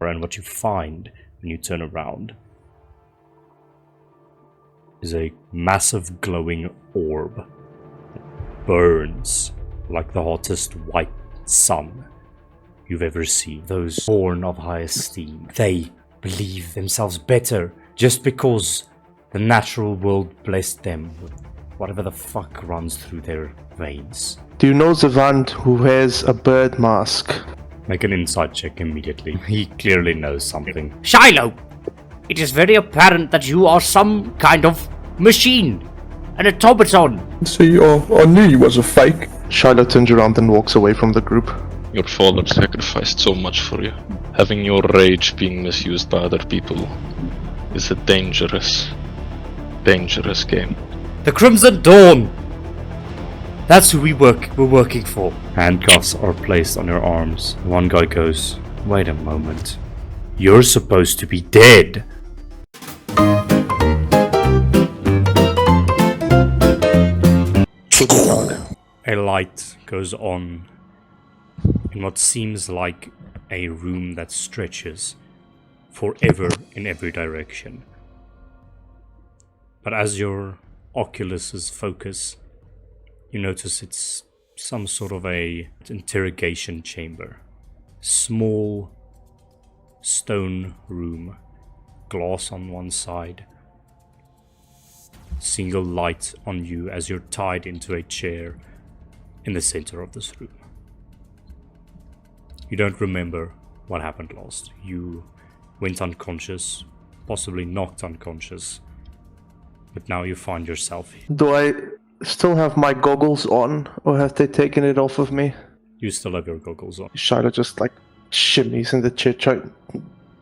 And what you find when you turn around is a massive glowing orb that burns like the hottest white sun you've ever seen. Those born of high esteem, they believe themselves better just because the natural world blessed them with whatever the fuck runs through their veins. Do you know Zavant who wears a bird mask? Make an insight check immediately. He clearly knows something. Shiloh! It is very apparent that you are some kind of machine. An automaton. See, I knew you was a fake. Shiloh turns around and walks away from the group. Your father sacrificed so much for you. Having your rage being misused by other people is a dangerous, dangerous game. The Crimson Dawn! That's who we're working for. Handcuffs are placed on your arms. One guy goes, "Wait a moment. You're supposed to be dead." A light goes on in what seems like a room that stretches forever in every direction. But as your oculuses focus, you notice it's some sort of a interrogation chamber. Small stone room, glass on one side, single light on you as you're tied into a chair in the center of this room. You don't remember what happened last. You went unconscious, possibly knocked unconscious, but now you find yourself here. Do I still have my goggles on, or have they taken it off of me? You still have your goggles on. Shiloh just shimmies in the chair,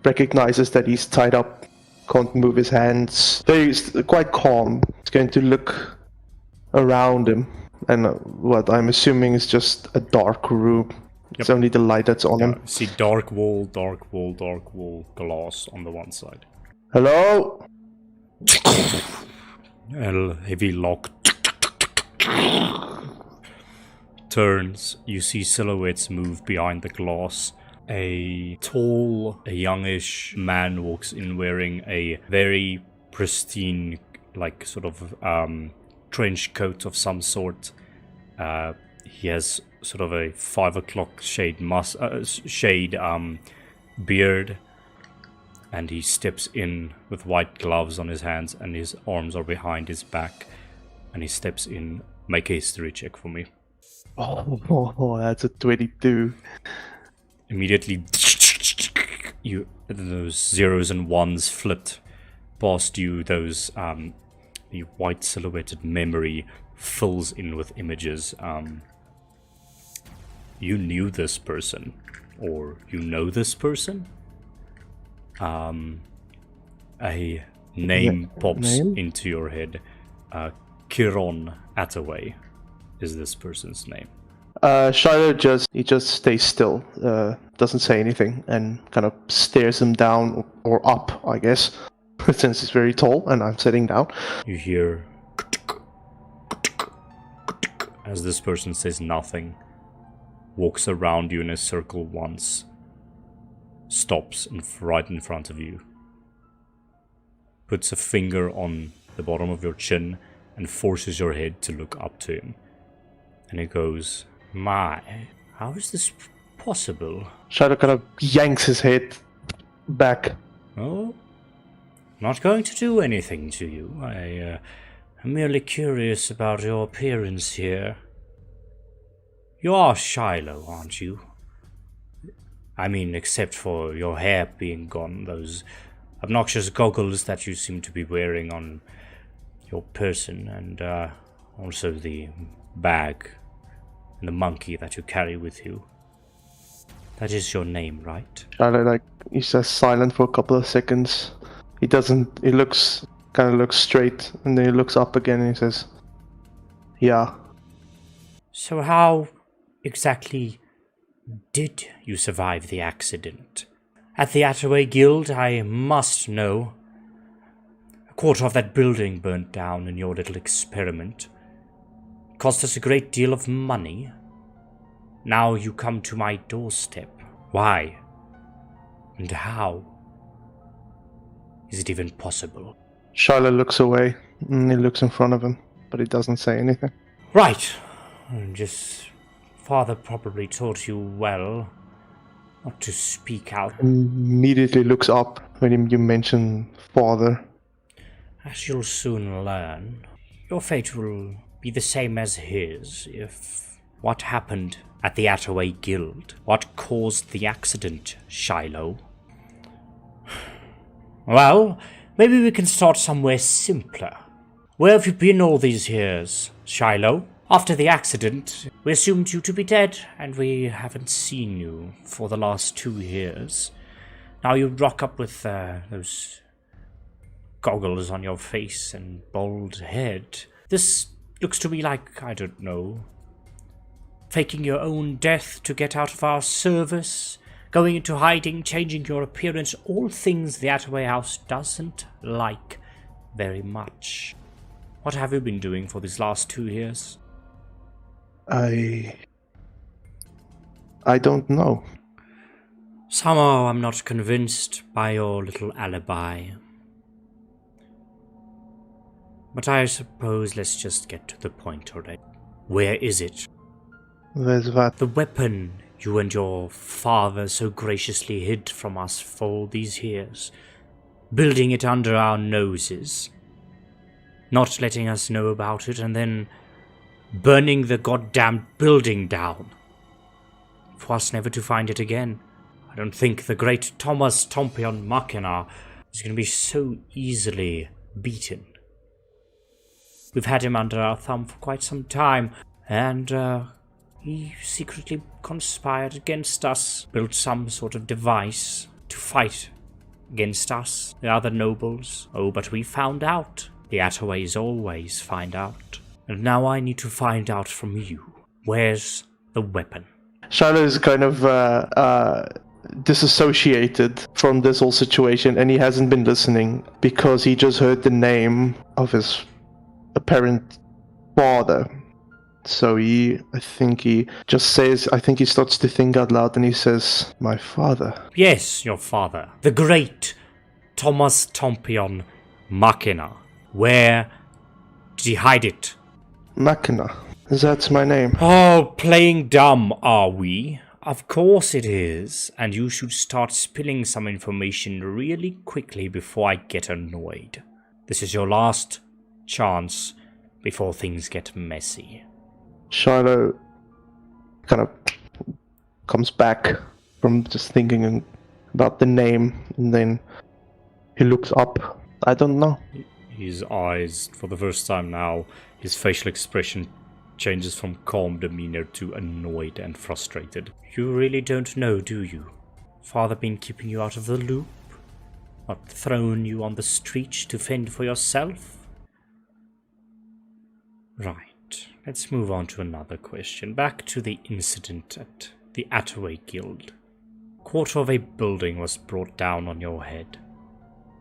recognizes that he's tied up, can't move his hands. So he's quite calm. He's going to look around him, and what I'm assuming is just a dark room. It's only the light that's on him. See dark wall, dark wall, dark wall, glass on the one side. Hello? A heavy lock turns. You see silhouettes move behind the glass. A tall, youngish man walks in wearing a very pristine, trench coat of some sort. He has sort of a 5 o'clock shade beard, and he steps in with white gloves on his hands, and his arms are behind his back, and he steps in. Make a history check for me. Oh, that's a 22. Immediately, those zeros and ones flipped past you. Those the white silhouetted memory fills in with images. You knew this person, or you know this person. A name pops into your head. Kieran Attaway is this person's name. Shiloh just stays still, doesn't say anything, and kind of stares him down or up, I guess, since he's very tall and I'm sitting down. You hear as this person says nothing, walks around you in a circle once, stops right in front of you, puts a finger on the bottom of your chin and forces your head to look up to him. And he goes, "My, how is this possible?" Shiloh kind of yanks his head back. "Oh, not going to do anything to you. I'm merely curious about your appearance here. You are Shiloh, aren't you? I mean, except for your hair being gone, those obnoxious goggles that you seem to be wearing on your person, and also the bag and the monkey that you carry with you. That is your name, right?" Shiloh, he's just silent for a couple of seconds. He looks straight, and then he looks up again and he says, "Yeah." So how exactly did you survive the accident? At the Attaway Guild, I must know. A quarter of that building burnt down in your little experiment. Cost us a great deal of money. Now you come to my doorstep. Why? And how is it even possible? Shiloh looks away, and he looks in front of him, but he doesn't say anything. Right. Just Father probably taught you well not to speak out. Immediately looks up when you mention father. As you'll soon learn, your fate will be the same as his if what happened at the Attaway Guild, what caused the accident, Shiloh. Well, maybe we can start somewhere simpler. Where have you been all these years, Shiloh? After the accident, we assumed you to be dead, and we haven't seen you for the last 2 years. Now you rock up with those goggles on your face and bald head. This looks to me like, I don't know, faking your own death to get out of our service, going into hiding, changing your appearance, all things the Attaway House doesn't like very much. What have you been doing for these last 2 years? I don't know. Somehow I'm not convinced by your little alibi. But I suppose let's just get to the point already. Where is it? There's that. The weapon you and your father so graciously hid from us for all these years. Building it under our noses. Not letting us know about it and then burning the goddamn building down. For us never to find it again. I don't think the great Thomas Tompion Machina is going to be so easily beaten. We've had him under our thumb for quite some time, and he secretly conspired against us, built some sort of device to fight against us, the other nobles. Oh, but we found out. The Attaways always find out. And now I need to find out from you. Where's the weapon? Shiloh is kind of disassociated from this whole situation, and he hasn't been listening because he just heard the name of his apparent father. So I think he starts to think out loud, and he says, "My father." Yes, your father. The great Thomas Tompion Machina. Where did he hide it? Machina. That's my name. Oh, playing dumb, are we? Of course it is, and you should start spilling some information really quickly before I get annoyed. This is your last chance before things get messy. Shiloh kind of comes back from just thinking about the name, and then he looks up. I don't know. His eyes, for the first time now, his facial expression changes from calm demeanor to annoyed and frustrated. You really don't know, do you? Father been keeping you out of the loop? Not thrown you on the street to fend for yourself? Right, let's move on to another question. Back to the incident at the Attaway Guild. Quarter of a building was brought down on your head.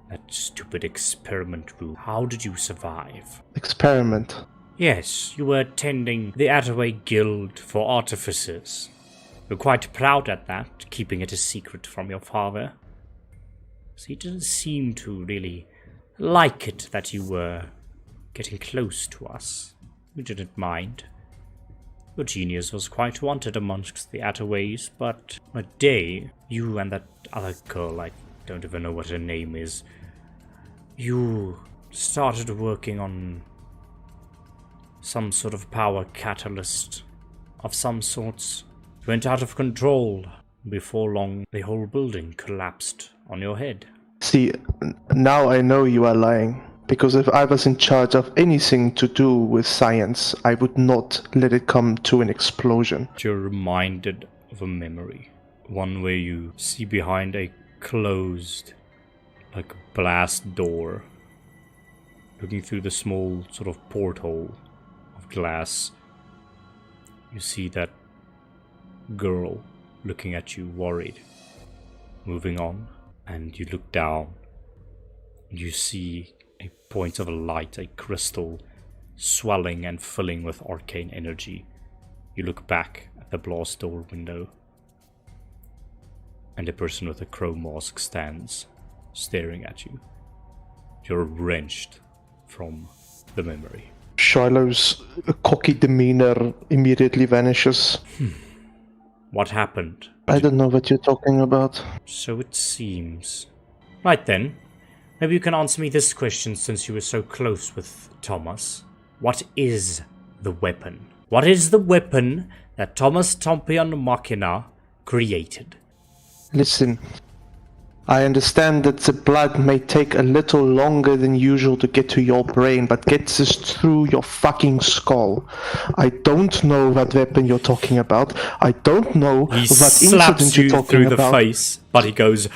That stupid experiment room. How did you survive? Experiment? Yes, you were attending the Attaway Guild for Artificers. You're quite proud at that, keeping it a secret from your father. So he didn't seem to really like it that you were getting close to us. We didn't mind. Your genius was quite wanted amongst the Attaways, but a day, you and that other girl, I don't even know what her name is, you started working on some sort of power catalyst of some sorts. It went out of control. Before long, the whole building collapsed on your head. See, now I know you are lying. Because if I was in charge of anything to do with science, I would not let it come to an explosion. You're reminded of a memory. One where you see behind a closed, like a blast door, looking through the small sort of porthole of glass, you see that girl looking at you worried, moving on, and you look down, and you see a point of light, a crystal, swelling and filling with arcane energy. You look back at the blast door window, and a person with a crow mask stands, staring at you. You're wrenched from the memory. Shiloh's cocky demeanor immediately vanishes. What happened? I don't know what you're talking about. So it seems. Right then, maybe you can answer me this question since you were so close with Thomas. What is the weapon? What is the weapon that Thomas Tompion Machina created? Listen, I understand that the blood may take a little longer than usual to get to your brain, but gets this through your fucking skull. I don't know what weapon you're talking about. I don't know He what slaps incident you you're talking through about. the face, but he goes,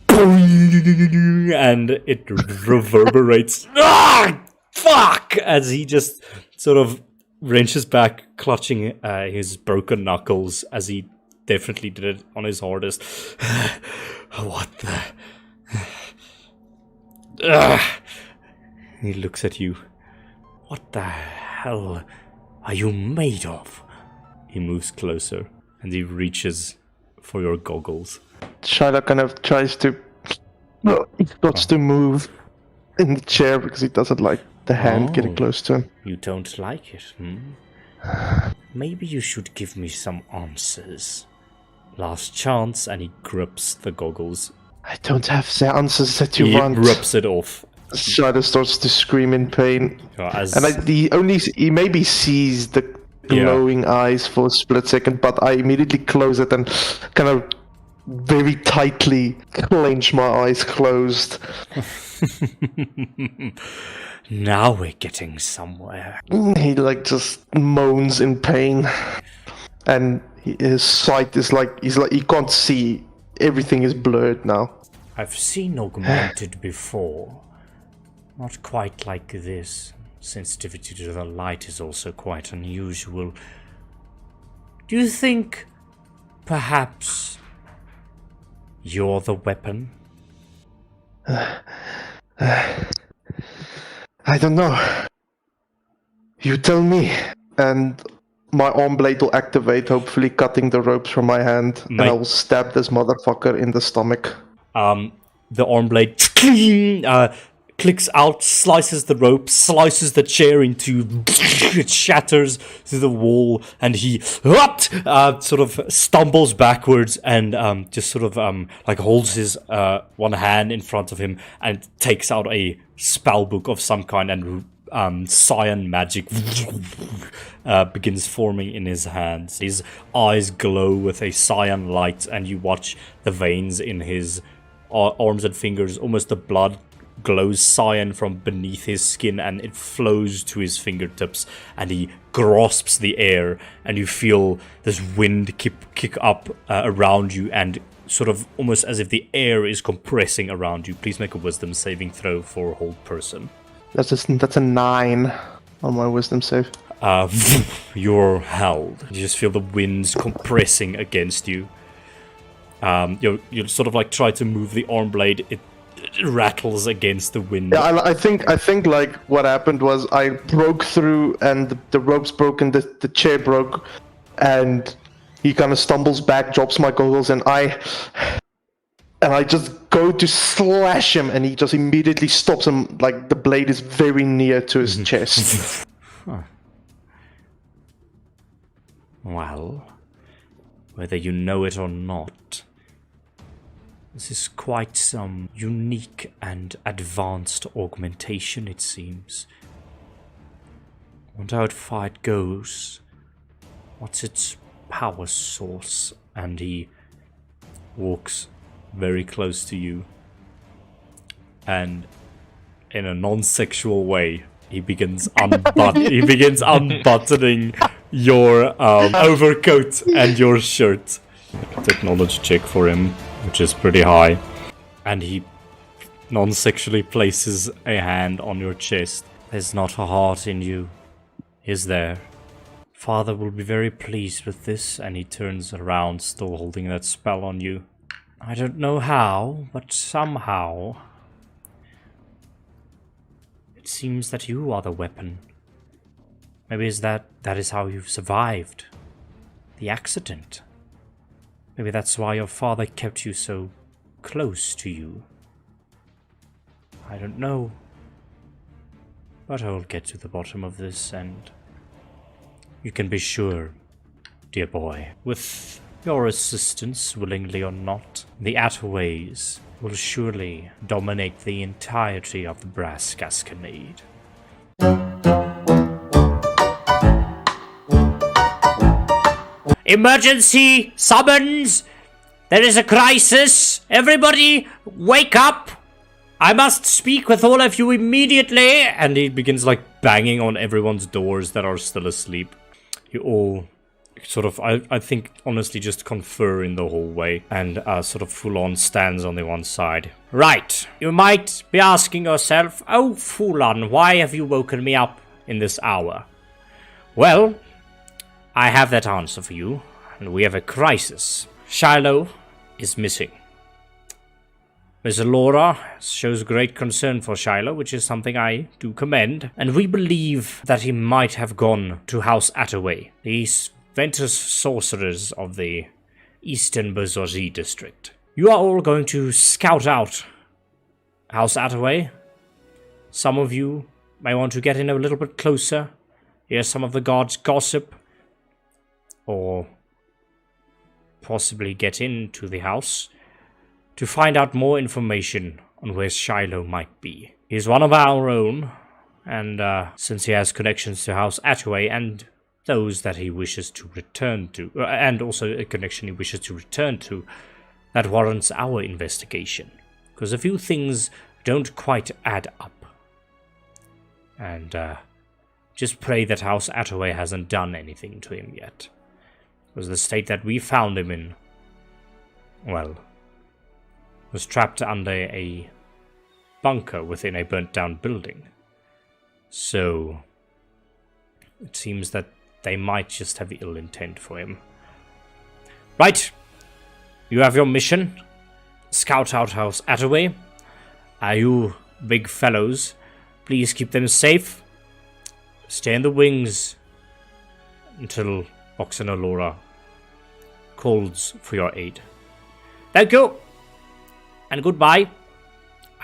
and it reverberates. Ah, fuck! As he just sort of wrenches back, clutching his broken knuckles, as he definitely did it on his hardest. What the? He looks at you. What the hell are you made of? He moves closer and he reaches for your goggles. Shiloh kind of tries to... Well, he starts to move in the chair because he doesn't like the hand getting close to him. You don't like it, Maybe you should give me some answers. Last chance, and he grips the goggles. I don't have the answers that you He want. rips it off. Shiloh starts to scream in pain. As And he maybe sees the glowing eyes for a split second, but I immediately close it and kind of very tightly clench my eyes closed. Now we're getting somewhere. He just moans in pain, and his sight is he can't see. Everything is blurred now. I've seen augmented before. Not quite like this. Sensitivity to the light is also quite unusual. Do you think perhaps you're the weapon? I don't know. You tell me. And my arm blade will activate, hopefully cutting the ropes from my hand, and I will stab this motherfucker in the stomach. The arm blade clicks out, slices the rope, slices the chair into... It shatters through the wall, and he sort of stumbles backwards and just sort of holds his one hand in front of him and takes out a spell book of some kind, and cyan magic begins forming in his hands. His eyes glow with a cyan light, and you watch the veins in his arms and fingers, almost the blood glows cyan from beneath his skin, and it flows to his fingertips, and he grasps the air, and you feel this wind kick up around you, and sort of almost as if the air is compressing around you. Please make a wisdom saving throw for a hold person. That's a 9 on my wisdom save. You're held. You just feel the winds compressing against you. You sort of try to move the arm blade. It rattles against the wind. Yeah, I think what happened was I broke through, and the ropes broke, and the chair broke, and he kind of stumbles back, drops my goggles, and I just go to slash him, and he just immediately stops him. The blade is very near to his chest. Huh. Well, whether you know it or not, this is quite some unique and advanced augmentation, it seems. Wonder how far it goes. What's its power source? And he walks very close to you, and in a non-sexual way, he begins unbuttoning your overcoat and your shirt. Technology check for him, which is pretty high, and he non-sexually places a hand on your chest. There's not a heart in you, is there? Father will be very pleased with this, and he turns around, still holding that spell on you. I don't know how, but somehow it seems that you are the weapon. Maybe that is how you've survived the accident. Maybe that's why your father kept you so close to you. I don't know. But I will get to the bottom of this, and you can be sure, dear boy, with your assistance, willingly or not, the Attaways will surely dominate the entirety of the brass Gasconade. Emergency summons! There is a crisis! Everybody, wake up! I must speak with all of you immediately! And he begins like banging on everyone's doors that are still asleep. You all sort of, I think, honestly just confer in the hallway, and sort of Fulhan stands on the one side. Right, you might be asking yourself, oh Fulhan, why have you woken me up in this hour? Well, I have that answer for you, and we have a crisis. Shiloh is missing. Miss Alora shows great concern for Shiloh, which is something I do commend, and we believe that he might have gone to House Attaway, these Ventus sorcerers of the Eastern Bourgeoisie district. You are all going to scout out House Attaway. Some of you may want to get in a little bit closer, hear some of the guards gossip, or possibly get into the house to find out more information on where Shiloh might be. He's one of our own, and since he has connections to House Attaway and those that he wishes to return to, and also a connection he wishes to return to, that warrants our investigation. Because a few things don't quite add up. And just pray that House Attaway hasn't done anything to him yet. Because the state that we found him in, well, was trapped under a bunker within a burnt-down building. So it seems that they might just have ill intent for him. Right, you have your mission. Scout out House Attaway. You big fellows, please keep them safe. Stay in the wings until Ox and Alora calls for your aid. Thank you, and goodbye.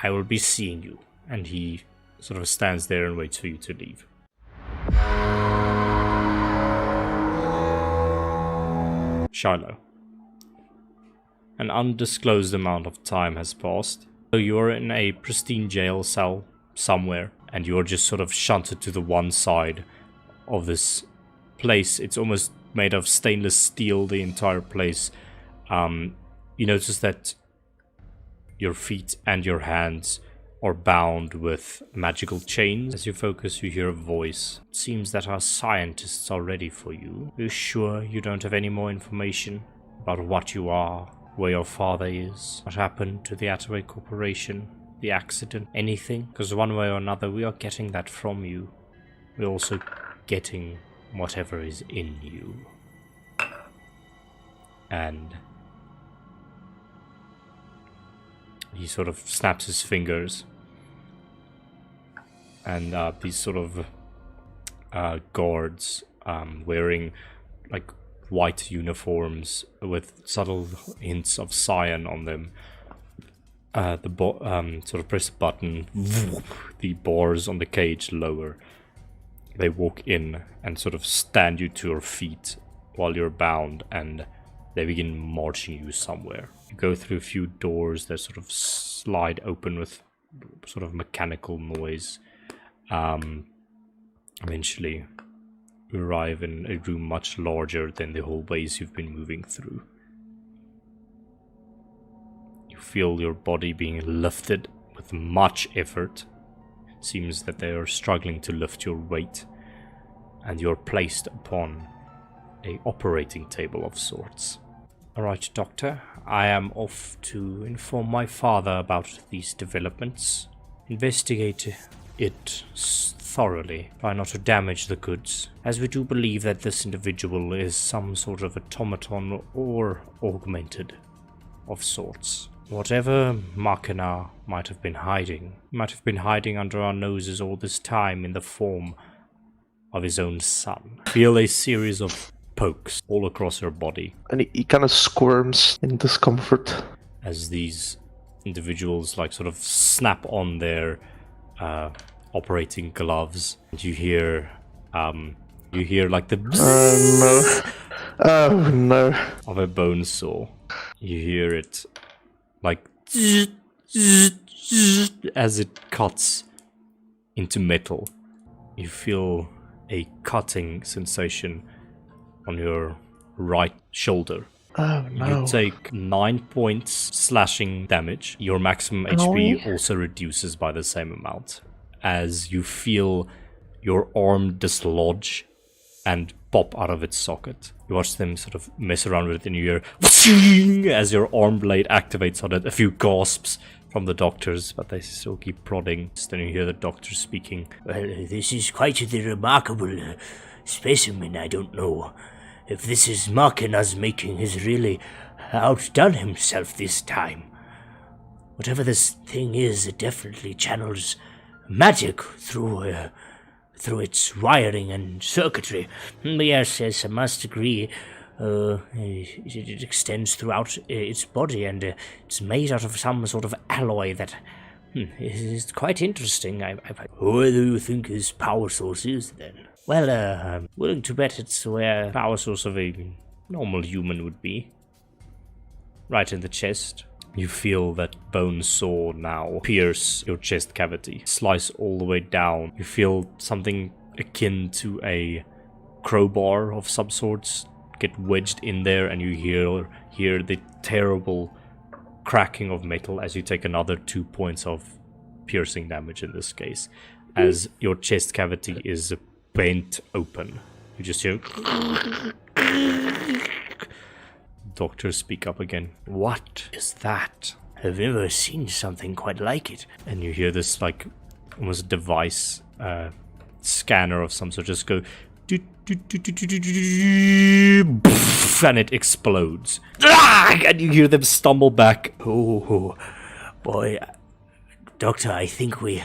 I will be seeing you. And he sort of stands there and waits for you to leave. Shiloh. An undisclosed amount of time has passed. So you're in a pristine jail cell somewhere, and you're just sort of shunted to the one side of this place. It's almost made of stainless steel, the entire place. You notice that your feet and your hands are bound with magical chains. As you focus, you hear a voice. It seems that our scientists are ready for you. Are you sure you don't have any more information about what you are, where your father is, what happened to the Attaway Corporation, the accident, anything? Because one way or another, we are getting that from you. We're also getting whatever is in you. And he sort of snaps his fingers, and these sort of guards wearing like white uniforms with subtle hints of cyan on them. Sort of press a button, the bars on the cage lower. They walk in and sort of stand you to your feet while you're bound, and they begin marching you somewhere. You go through a few doors that sort of slide open with sort of mechanical noise. Eventually, you arrive in a room much larger than the hallways you've been moving through. You feel your body being lifted with much effort. It seems that they are struggling to lift your weight, and you're placed upon an operating table of sorts. Alright, Doctor, I am off to inform my father about these developments. Investigate it thoroughly. Try not to damage the goods, as we do believe that this individual is some sort of automaton or augmented of sorts. Whatever Machina might have been hiding under our noses all this time in the form of his own son. Feel a series of pokes all across her body And he kind of squirms in discomfort. as these individuals like sort of snap on their operating gloves. And you hear like the Oh no. of a bone saw. You hear it like as it cuts into metal. You feel a cutting sensation on your right shoulder. Oh no. You take 9 points slashing damage. Your maximum HP also reduces by the same amount as you feel your arm dislodge and pop out of its socket. You watch them sort of mess around with it and you hear as your arm blade activates on it. A few gasps from the doctors, but they still keep prodding. Then you hear the doctor speaking. Well, this is quite the remarkable specimen. I don't know if this is Machina's making. Has really outdone himself this time. Whatever this thing is, it definitely channels magic through its wiring and circuitry. Yes, I must agree. It extends throughout its body, and it's made out of some sort of alloy that is quite interesting. Who do you think his power source is, then? Well, I'm willing to bet it's where Power source of a normal human would be. Right in the chest. You feel that bone saw now pierce your chest cavity, slice all the way down. You feel something akin to a crowbar of some sorts get wedged in there, and you hear the terrible cracking of metal as you take another 2 points of piercing damage in this case, as your chest cavity is bent open. You just hear doctors speak up again. What is that? I've never seen something quite like it. And you hear this like almost device scanner of some sort just go and it explodes. And you hear them stumble back. Oh, boy. Doctor, I think we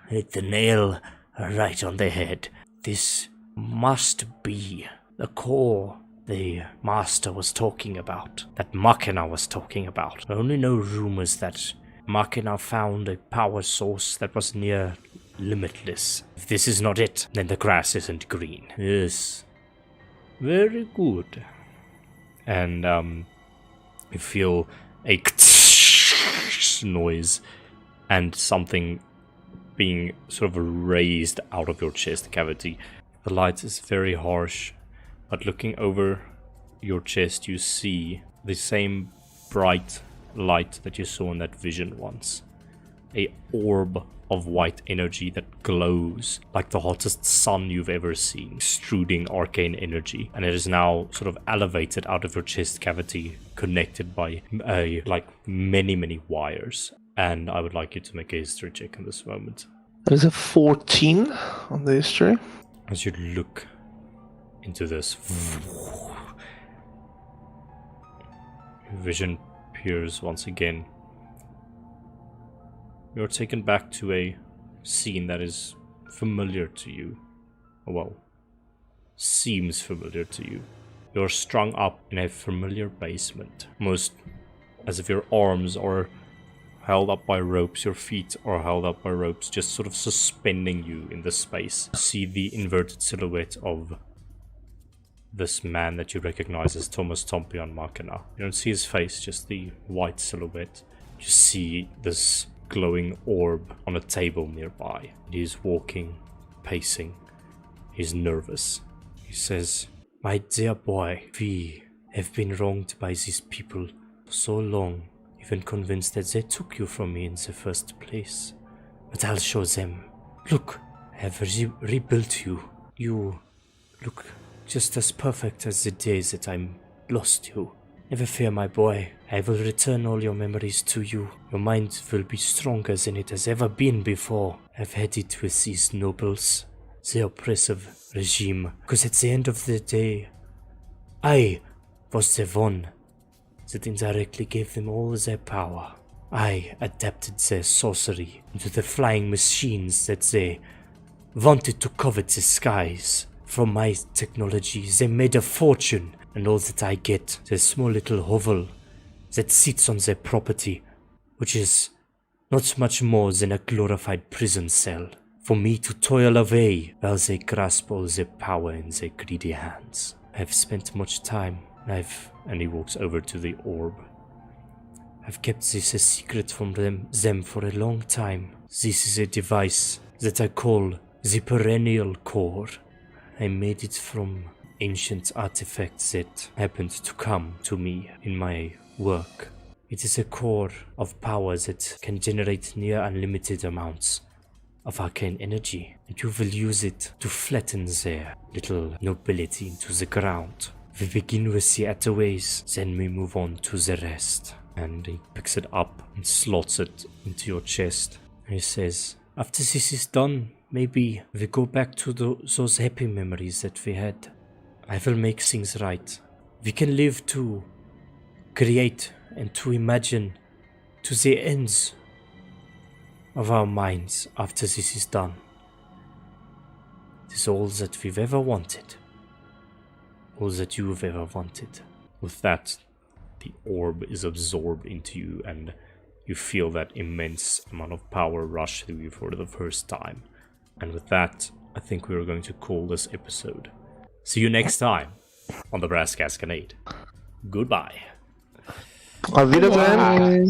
hit the nail right on the head. This must be the core the master was talking about, that Machina was talking about. I only know rumors that Machina found a power source that was near limitless. If this is not it, then the grass isn't green. Yes. Very good. And you feel a noise and something being sort of raised out of your chest cavity. The light is very harsh, but looking over your chest you see the same bright light that you saw in that vision once. A orb of white energy that glows like the hottest sun you've ever seen, extruding arcane energy, and it is now sort of elevated out of your chest cavity, connected by like many wires. And I would like you to make a history check in this moment. That is a 14 on the history. As you look into this, vision appears once again. You're taken back to a scene that is familiar to you. Well, seems familiar to you. You're strung up in a familiar basement, almost as if your arms are held up by ropes, your feet are held up by ropes, just sort of suspending you in the space. You see the inverted silhouette of this man that you recognize as Thomas Tompion Machina. You don't see his face, just the white silhouette. You see this glowing orb on a table nearby. He's walking, pacing. He's nervous. He says, "My dear boy, we have been wronged by these people for so long, even convinced that they took you from me in the first place. But I'll show them. Look, I have rebuilt you. You look just as perfect as the day that I lost you. Never fear, my boy. I will return all your memories to you. Your mind will be stronger than it has ever been before. I've had it with these nobles, the oppressive regime, because at the end of the day, I was the one that indirectly gave them all their power. I adapted their sorcery into the flying machines that they wanted to covet the skies from my technology. They made a fortune, and all that I get, the small little hovel that sits on their property, which is not much more than a glorified prison cell, for me to toil away while they grasp all the power in their greedy hands. I've spent much time, and he walks over to the orb. I've kept this a secret from them for a long time. This is a device that I call the Perennial Core. I made it from ancient artifacts that happened to come to me in my work. It is a core of power that can generate near unlimited amounts of arcane energy, and you will use it to flatten their little nobility into the ground. We begin with the Attaways, then we move on to the rest. And he picks it up and slots it into your chest. And he says, after this is done, maybe we go back to those happy memories that we had. I will make things right. We can live to create and to imagine to the ends of our minds after this is done. It is all that we've ever wanted. All that you've ever wanted. With that, the orb is absorbed into you, and you feel that immense amount of power rush through you for the first time. And with that, I think we're going to call this episode. See you next time on the Brass Gasconade. Goodbye. Auf Wiedersehen.